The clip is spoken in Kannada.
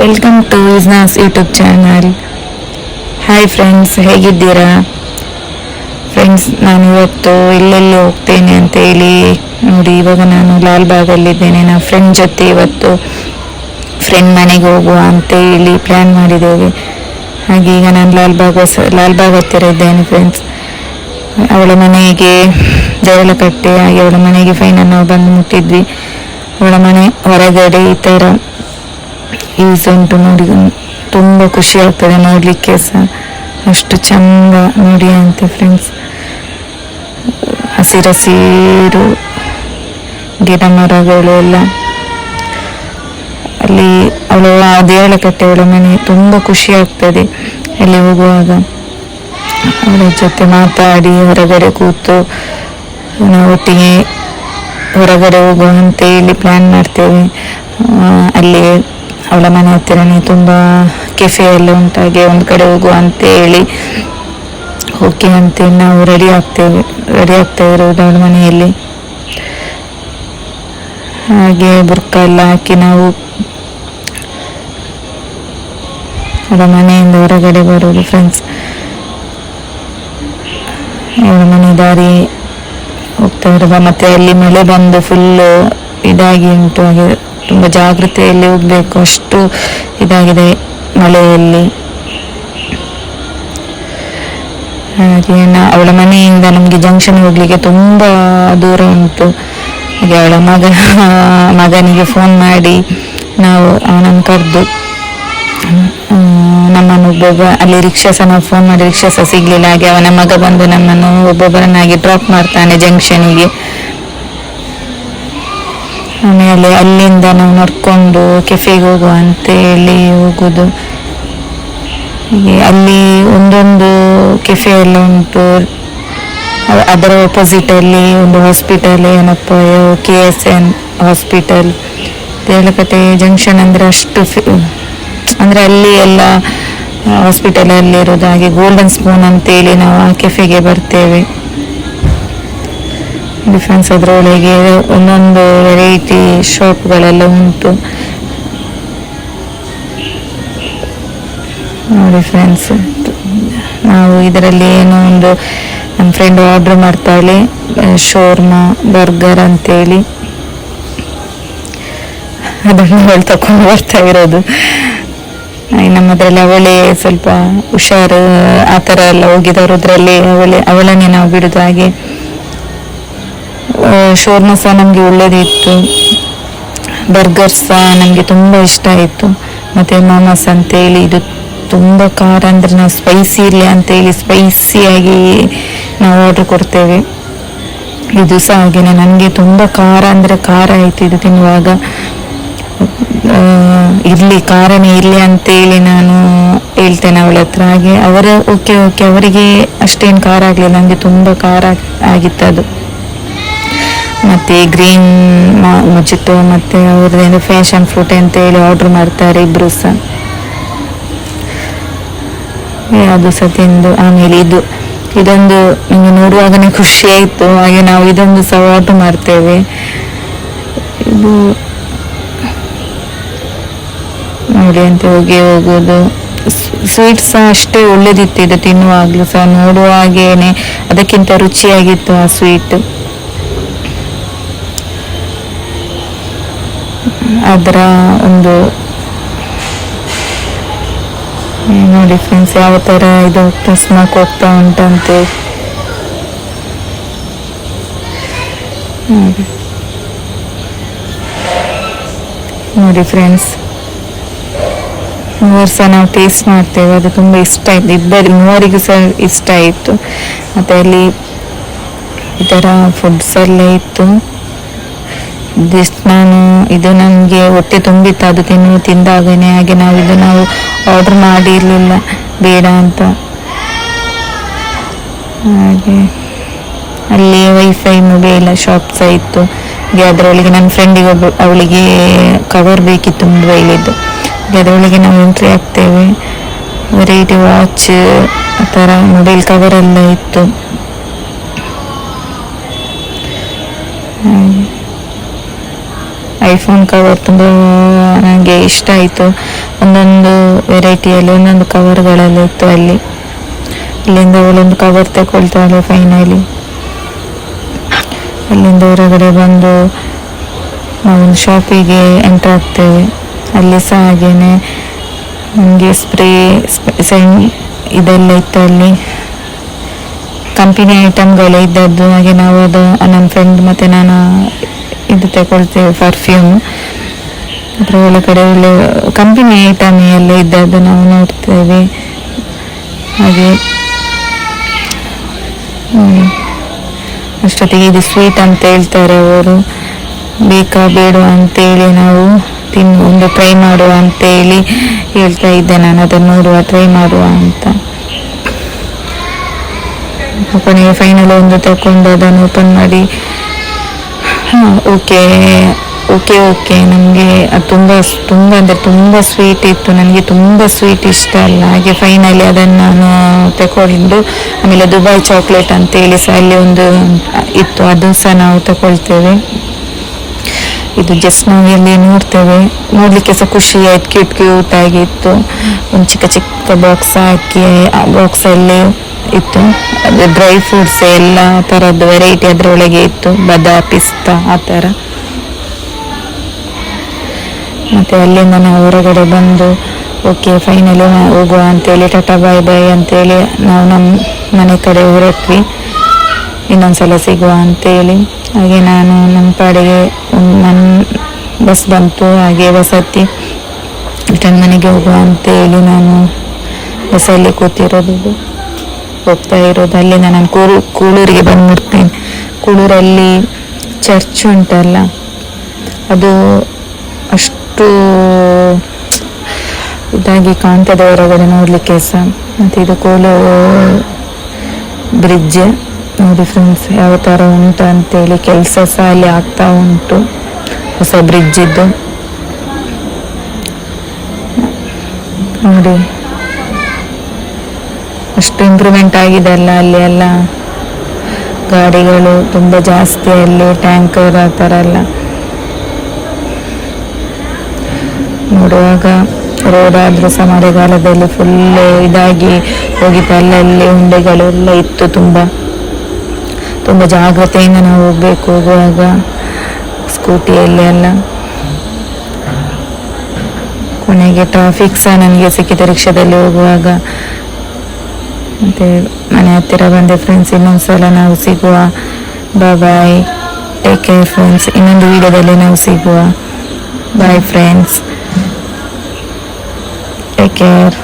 ವೆಲ್ಕಮ್ ಟು ಇಸ್ನಾಸ್ ಯೂಟ್ಯೂಬ್ ಚಾನಲ್. ಹಾಯ್ ಫ್ರೆಂಡ್ಸ್, ಹೇಗಿದ್ದೀರಾ ಫ್ರೆಂಡ್ಸ್? ನಾನು ಇವತ್ತು ಎಲ್ಲೆಲ್ಲಿ ಹೋಗ್ತೇನೆ ಅಂತ ಹೇಳಿ ನೋಡಿ. ಇವಾಗ ನಾನು ಲಾಲ್ಬಾಗಲ್ಲಿದ್ದೇನೆ. ನಾನು ಫ್ರೆಂಡ್ ಜೊತೆ ಇವತ್ತು ಫ್ರೆಂಡ್ ಮನೆಗೆ ಹೋಗುವ ಅಂತ ಹೇಳಿ ಪ್ಲ್ಯಾನ್ ಮಾಡಿದ್ದೇವೆ. ಹಾಗೆ ಈಗ ನಾನು ಲಾಲ್ಬಾಗ್ ಹತ್ತಿರ ಇದ್ದೇನೆ ಫ್ರೆಂಡ್ಸ್. ಅವಳ ಮನೆಗೆ ದೇರಳಕಟ್ಟೆ, ಹಾಗೆ ಅವಳ ಮನೆಗೆ ಫೈನಲ್ ನಾವು ಬಂದು ಮುಟ್ಟಿದ್ವಿ. ಅವಳ ಮನೆ ಹೊರಗಡೆ ಈ ಥರ ಯೂಸ್ ಉಂಟು ನೋಡಿ. ತುಂಬ ಖುಷಿ ಆಗ್ತದೆ ನೋಡಲಿಕ್ಕೆ ಸಹ, ಅಷ್ಟು ಚಂದ ನೋಡಿ ಅಂತೆ ಫ್ರೆಂಡ್ಸ್. ಹಸಿರು ಗಿಡ ಮರಗಳು ಎಲ್ಲ. ಅಲ್ಲಿ ಅವಳ ದೇರಳಕಟ್ಟೆ ಅವಳ ಮನೆ ತುಂಬ ಖುಷಿ ಆಗ್ತದೆ ಅಲ್ಲಿ ಹೋಗುವಾಗ. ಅವಳ ಜೊತೆ ಮಾತಾಡಿ ಹೊರಗಡೆ ಕೂತು ನಾವು ಒಟ್ಟಿಗೆ ಹೊರಗಡೆ ಹೋಗುವ ಅಂತ ಹೇಳಿ ಪ್ಲ್ಯಾನ್ ಮಾಡ್ತೇವೆ. ಅಲ್ಲಿ ಅವಳ ಮನೆ ಹತ್ತಿರನೇ ತುಂಬ ಕೆಫೆ ಎಲ್ಲ ಉಂಟಾಗೆ ಒಂದು ಕಡೆ ಹೋಗುವ ಅಂತ ಹೇಳಿ ಓಕೆ ಅಂತೇಳಿ ನಾವು ರೆಡಿ ಆಗ್ತಾ ಇರೋದು ಅವಳ ಮನೆಯಲ್ಲಿ. ಹಾಗೆ ಬುರ್ಕ ಎಲ್ಲ ಹಾಕಿ ನಾವು ಅವಳ ಮನೆಯಿಂದ ಹೊರಗಡೆ ಬರೋದು ಫ್ರೆಂಡ್ಸ್. ಅವಳ ಮನೆ ದಾರಿ ಹೋಗ್ತಾ ಇರೋದು. ಮತ್ತೆ ಅಲ್ಲಿ ಮಳೆ ಬಂದು ಫುಲ್ಲು ಇದಾಗಿ ಉಂಟು. ಹಾಗೆ ತುಂಬ ಜಾಗ್ರತೆಯಲ್ಲಿ ಹೋಗ್ಬೇಕು, ಅಷ್ಟು ಇದಾಗಿದೆ ಮಳೆಯಲ್ಲಿ. ಹಾಗೆ ಅವಳ ಮನೆಯಿಂದ ನಮಗೆ ಜಂಕ್ಷನ್ ಹೋಗ್ಲಿಕ್ಕೆ ತುಂಬ ದೂರ ಉಂಟು. ಹಾಗೆ ಅವಳ ಮಗನಿಗೆ ಫೋನ್ ಮಾಡಿ ನಾವು ಅವನನ್ನು ಕರೆದು ನಮ್ಮನ್ನು ಒಬ್ಬೊಬ್ಬ ಅಲ್ಲಿ ರಿಕ್ಷಾ ಸಹ ನಾವು ಫೋನ್ ಮಾಡಿ ರಿಕ್ಷಾ ಸಹ ಸಿಗ್ಲಿಲ್ಲ. ಹಾಗೆ ಅವನ ಮಗ ಬಂದು ನಮ್ಮನ್ನು ಒಬ್ಬೊಬ್ಬರನ್ನಾಗಿ ಡ್ರಾಪ್ ಮಾಡ್ತಾನೆ ಜಂಕ್ಷನಿಗೆ. ಆಮೇಲೆ ಅಲ್ಲಿಂದ ನಾವು ನಡ್ಕೊಂಡು ಕೆಫೆಗೆ ಹೋಗುವ ಅಂತೇಳಿ ಹೋಗುದು. ಹೀಗೆ ಅಲ್ಲಿ ಒಂದೊಂದು ಕೆಫೆ ಎಲ್ಲ ಉಂಟು. ಅದರ ಆಪೋಸಿಟ್ ಅಲ್ಲಿ ಒಂದು ಹಾಸ್ಪಿಟಲ್, ಏನಪ್ಪ KSN ಹಾಸ್ಪಿಟಲ್. ದೇರಳಕಟ್ಟೆ ಜಂಕ್ಷನ್ ಅಂದರೆ ಅಷ್ಟು ಅಂದರೆ ಅಲ್ಲಿ ಎಲ್ಲ ಹಾಸ್ಪಿಟಲ್ ಅಲ್ಲಿ ಇರೋದು. ಹಾಗೆ ಗೋಲ್ಡನ್ ಸ್ಪೂನ್ ಅಂತೇಳಿ ನಾವು ಆ ಕೆಫೆಗೆ ಬರ್ತೇವೆ. ಡಿಫ್ರೆನ್ಸ್ ಅದರೊಳಗೆ ಒಂದೊಂದು ವೆರೈಟಿ ಶಾಪ್ಗಳೆಲ್ಲ ಉಂಟು ನೋಡಿ ಫ್ರೆಂಡ್ಸ್. ನಾವು ಇದರಲ್ಲಿ ಏನೋ ಒಂದು ನಮ್ಮ ಫ್ರೆಂಡ್ ಆರ್ಡ್ರ್ ಮಾಡ್ತಾಳೆ, ಶೋರ್ಮಾ ಬರ್ಗರ್ ಅಂತೇಳಿ. ಅದನ್ನು ಅವಳು ತಕೊಂಡು ಬರ್ತಾ ಇರೋದು. ನಮ್ಮದ್ರಲ್ಲಿ ಅವಳೇ ಸ್ವಲ್ಪ ಹುಷಾರು ಆ ಥರ ಎಲ್ಲ ಹೋಗಿದವರದ್ರಲ್ಲಿ ಅವಳನ್ನೇ ನಾವು ಬಿಡುದು. ಹಾಗೆ ಶೋರ್ಮಾ ಸಹ ನಮಗೆ ಒಳ್ಳೆದಿತ್ತು, ಬರ್ಗರ್ ಸಹ ನಮಗೆ ತುಂಬ ಇಷ್ಟ ಆಯಿತು. ಮತ್ತು ಮಾಮಾಸ್ ಅಂತೇಳಿ ಇದು ತುಂಬ ಖಾರ, ಅಂದರೆ ನಾವು ಸ್ಪೈಸಿ ಇರಲಿ ಅಂತೇಳಿ ಸ್ಪೈಸಿಯಾಗಿ ನಾವು ಆರ್ಡ್ರ್ ಕೊಡ್ತೇವೆ. ಇದು ಸಹ ಹಾಗೆಯೇ ನನಗೆ ತುಂಬ ಖಾರ ಅಂದರೆ ಖಾರ ಆಯಿತು ಇದು ತಿನ್ನುವಾಗ. ಖಾರನೇ ಇರಲಿ ಅಂತೇಳಿ ನಾನು ಹೇಳ್ತೇನೆ ಅವಳ ಹತ್ರ. ಹಾಗೆ ಓಕೆ ಅವರಿಗೆ ಅಷ್ಟೇನು ಖಾರ ಆಗಲಿಲ್ಲ, ನನಗೆ ತುಂಬ ಖಾರ ಆಗಿತ್ತು ಅದು. ಮತ್ತು ಗ್ರೀನ್ ಮೊಜಿಟೋ ಮತ್ತು ಅವ್ರದ್ದೇನು ಫ್ಯಾಷನ್ ಫ್ರೂಟ್ ಅಂತ ಹೇಳಿ ಆರ್ಡ್ರ್ ಮಾಡ್ತಾರೆ ಇಬ್ಬರು ಸಹ. ಅದು ಸಹ ತಿಂದು ಆಮೇಲೆ ಇದೊಂದು ನನಗೆ ನೋಡುವಾಗನೇ ಖುಷಿ ಆಯಿತು. ಹಾಗೆ ನಾವು ಇದೊಂದು ಸಹ ಆರ್ಡ್ರ್ ಮಾಡ್ತೇವೆ. ಇದು ನೋಡಿ ಅಂತ ಹೋಗೋದು. ಸ್ವೀಟ್ ಸಹ ಅಷ್ಟೇ ಒಳ್ಳೆದಿತ್ತು ಇದು ತಿನ್ನುವಾಗಲೂ ಸಹ, ನೋಡುವಾಗೇನೆ ಅದಕ್ಕಿಂತ ರುಚಿಯಾಗಿತ್ತು ಆ ಸ್ವೀಟ್. ಅದರ ಒಂದು ನೋಡಿ ಫ್ರೆಂಡ್ಸ್ ಯಾವ ಥರ ಇದು ಸ್ಮೋಕ್ ಹೋಗ್ತಾ ಉಂಟಂತೆ ನೋಡಿ ಫ್ರೆಂಡ್ಸ್. ಮೂವರು ಸಹ ನಾವು ಟೇಸ್ಟ್ ಮಾಡ್ತೇವೆ, ಅದು ತುಂಬ ಇಷ್ಟ ಆಯಿತು. ಮೂವರಿಗೂ ಸಹ ಇಷ್ಟ ಆಯಿತು. ಮತ್ತು ಅಲ್ಲಿ ಈ ಥರ ಫುಡ್ಸ್ ಎಲ್ಲ ಇತ್ತು. ಇದು ನಮಗೆ ಹೊಟ್ಟೆ ತುಂಬಿತ್ತು ಅದು ತಿಂದಾಗನೇ. ಹಾಗೆ ನಾವು ಆರ್ಡ್ರ್ ಮಾಡಿರಲಿಲ್ಲ ಬೇಡ ಅಂತ. ಹಾಗೆ ಅಲ್ಲಿ ವೈಫೈ ಮೊಬೈಲ್ ಶಾಪ್ ಸಹ ಇತ್ತು. ಹಾಗೆ ಅದರೊಳಗೆ ನನ್ನ ಫ್ರೆಂಡಿಗೆ ಅವಳಿಗೆ ಕವರ್ ಬೇಕಿತ್ತು ಮೊಬೈಲಿದ್ದು. ಹಾಗೆ ಅದರೊಳಗೆ ನಾವು ಎಂಟ್ರಿ ಆಗ್ತೇವೆ. ವೆರೈಟಿ ವಾಚ್ ಆ ಥರ ಮೊಬೈಲ್ ಕವರ್ ಎಲ್ಲ ಇತ್ತು. ಐಫೋನ್ ಕವರ್ ತುಂಬ ನನಗೆ ಇಷ್ಟ ಆಯಿತು. ಒಂದೊಂದು ವೆರೈಟಿಯಲ್ಲಿ ಒಂದೊಂದು ಕವರ್ಗಳೆಲ್ಲ ಇತ್ತು ಅಲ್ಲಿ. ಅಲ್ಲಿಂದ ಅವಳೊಂದು ಕವರ್ ತಗೊಳ್ತಾಳೆ ಫೈನಲಿ. ಅಲ್ಲಿಂದ ಹೊರಗಡೆ ಬಂದು ನಾವೊಂದು ಶಾಪಿಗೆ ಎಂಟರ್ ಆಗ್ತೇವೆ. ಅಲ್ಲಿ ಸಹ ಹಾಗೇನೆ ನಮಗೆ ಸ್ಪ್ರೇ ಇದೆಲ್ಲ ಇತ್ತು ಅಲ್ಲಿ, ಕಂಪನಿ ಐಟಮ್ಗಳೇ ಇದ್ದದ್ದು. ಹಾಗೆ ನಾವು ಅದು ನನ್ನ ಫ್ರೆಂಡ್ ಮತ್ತು ನಾನು ಇದು ತಗೊಳ್ತೇವೆ, ಪರ್ಫ್ಯೂಮ್. ಅದರ ಒಳಗಡೆ ಒಳ್ಳೆ ಕಂಪನಿ ಐಟಮ್ ಎಲ್ಲ ಇದ್ದದ್ದು ನಾವು ನೋಡ್ತೇವೆ. ಹಾಗೆ ಅಷ್ಟೊತ್ತಿಗೆ ಇದು ಸ್ವೀಟ್ ಅಂತ ಹೇಳ್ತಾರೆ ಅವರು, ಬೇಕಾ ಬೇಡ ಅಂತೇಳಿ ನಾವು ಒಂದು ಟ್ರೈ ಮಾಡುವ ಅಂತೇಳಿ ಹೇಳ್ತಾ ಇದ್ದೆ ನಾನು, ಅದನ್ನು ನೋಡುವ, ಟ್ರೈ ಮಾಡುವ ಅಂತ. ಕೊನೆಗೆ ಫೈನಲ್ ಒಂದು ತಗೊಂಡು ಅದನ್ನು ಓಪನ್ ಮಾಡಿ ಓಕೆ ಓಕೆ ಓಕೆ ನಮಗೆ ಅದು ತುಂಬ ತುಂಬ ಅಂದರೆ ತುಂಬ ಸ್ವೀಟ್ ಇತ್ತು. ನನಗೆ ತುಂಬ ಸ್ವೀಟ್ ಇಷ್ಟ ಅಲ್ಲ. ಹಾಗೆ ಫೈನಲಿ ಅದನ್ನು ನಾನು ತಗೊಂಡು, ಆಮೇಲೆ ದುಬೈ ಚಾಕ್ಲೇಟ್ ಅಂತೇಳಿ ಸಹ ಅಲ್ಲಿ ಒಂದು ಇತ್ತು, ಅದು ಸಹ ನಾವು ತಗೊಳ್ತೇವೆ. ಇದು ಜಸ್ಟ್ ನಾವು ಎಲ್ಲಿ ನೋಡ್ತೇವೆ, ನೋಡ್ಲಿಕ್ಕೆ ಸಹ ಖುಷಿ ಆಯ್ತು, ಕ್ಯೂಟ್ ಕ್ಯೂಟ್ ಆಗಿತ್ತು. ಒಂದು ಚಿಕ್ಕ ಚಿಕ್ಕ ಬಾಕ್ಸ್ ಹಾಕಿ ಆ ಬಾಕ್ಸಲ್ಲಿ ಇತ್ತು ಡ್ರೈ ಫ್ರೂಟ್ಸ್ ಎಲ್ಲ ಥರದ್ದು ವೆರೈಟಿ ಅದರೊಳಗೆ ಇತ್ತು, ಬಾದಾಮ್, ಪಿಸ್ತಾ ಆ ಥರ. ಮತ್ತು ಅಲ್ಲಿಂದ ನಾವು ಹೊರಗಡೆ ಬಂದು ಓಕೆ ಫೈನಲಿ ಹೋಗುವ ಅಂತೇಳಿ ಟಾಟಾ ಬಾಯ್ ಬಾಯ್ ಅಂತೇಳಿ ನಾವು ನಮ್ಮ ಮನೆ ಕಡೆ ಹೊರಟ್ವಿ, ಇನ್ನೊಂದ್ಸಲ ಸಿಗುವ ಅಂತೇಳಿ. ಹಾಗೆ ನಾನು ನಮ್ಮ ಪಾಡಿಗೆ ನನ್ನ ಬಸ್ ಬಂತು, ಹಾಗೆ ವಸತಿ ರಿಟರ್ನ್ ಮನೆಗೆ ಹೋಗುವ ಅಂತೇಳಿ ನಾನು ಬಸ್ಸಲ್ಲಿ ಹೋಗ್ತಾ ಇರೋದು. ಅಲ್ಲಿಂದ ನಾನು ಕೂಳೂರಿಗೆ ಬಂದ್ಬಿಡ್ತೇನೆ. ಕೂಳೂರಲ್ಲಿ ಚರ್ಚ್ ಉಂಟಲ್ಲ, ಅದು ಅಷ್ಟು ಇದಾಗಿ ಕಾಣ್ತದೆ ಹೊರಗಡೆ ನೋಡಲಿಕ್ಕೆ ಸಹ. ಮತ್ತು ಇದು ಕೋಲೂರು ಬ್ರಿಡ್ಜ್ ನೋಡಿ ಫ್ರೆಂಡ್ಸ್ ಯಾವ ಥರ ಉಂಟು ಅಂತೇಳಿ, ಕೆಲಸ ಸಹ ಅಲ್ಲಿ ಆಗ್ತಾ ಉಂಟು, ಹೊಸ ಬ್ರಿಡ್ಜ್ ಇದ್ದು ನೋಡಿ. ಅಷ್ಟು ಇಂಪ್ರೂವ್ಮೆಂಟ್ ಆಗಿದೆ ಅಲ್ಲ ಅಲ್ಲಿ ಎಲ್ಲ. ಗಾಡಿಗಳು ತುಂಬ ಜಾಸ್ತಿ ಅಲ್ಲಿ, ಟ್ಯಾಂಕರ್ ಆ ಥರ ಎಲ್ಲ ನೋಡುವಾಗ. ರೋಡ್ ಆದರೂ ಸಹ ಮಳೆಗಾಲದಲ್ಲಿ ಫುಲ್ ಇದಾಗಿ ಹೋಗಿತ್ತು, ಅಲ್ಲಲ್ಲಿ ಉಂಡೆಗಳೆಲ್ಲ ಇತ್ತು. ತುಂಬ ಜಾಗ್ರತೆಯಿಂದ ನಾವು ಹೋಗುವಾಗ ಸ್ಕೂಟಿಯಲ್ಲಿ ಎಲ್ಲ. ಕೊನೆಗೆ ಟ್ರಾಫಿಕ್ ಸಹ ನನಗೆ ಸಿಕ್ಕಿತು ರಿಕ್ಷಾದಲ್ಲಿ ಹೋಗುವಾಗ. ಮತ್ತು ಮನೆ ಹತ್ತಿರ ಬಂದೆ ಫ್ರೆಂಡ್ಸ್. ಇನ್ನೊಂದ್ಸಲ ನಾವು ಸಿಗುವ. Bye, take care friends. ಇನ್ನೊಂದು ವಿಡಿಯೋದಲ್ಲಿ ನಾವು ಸಿಗುವ. Bye friends, take care.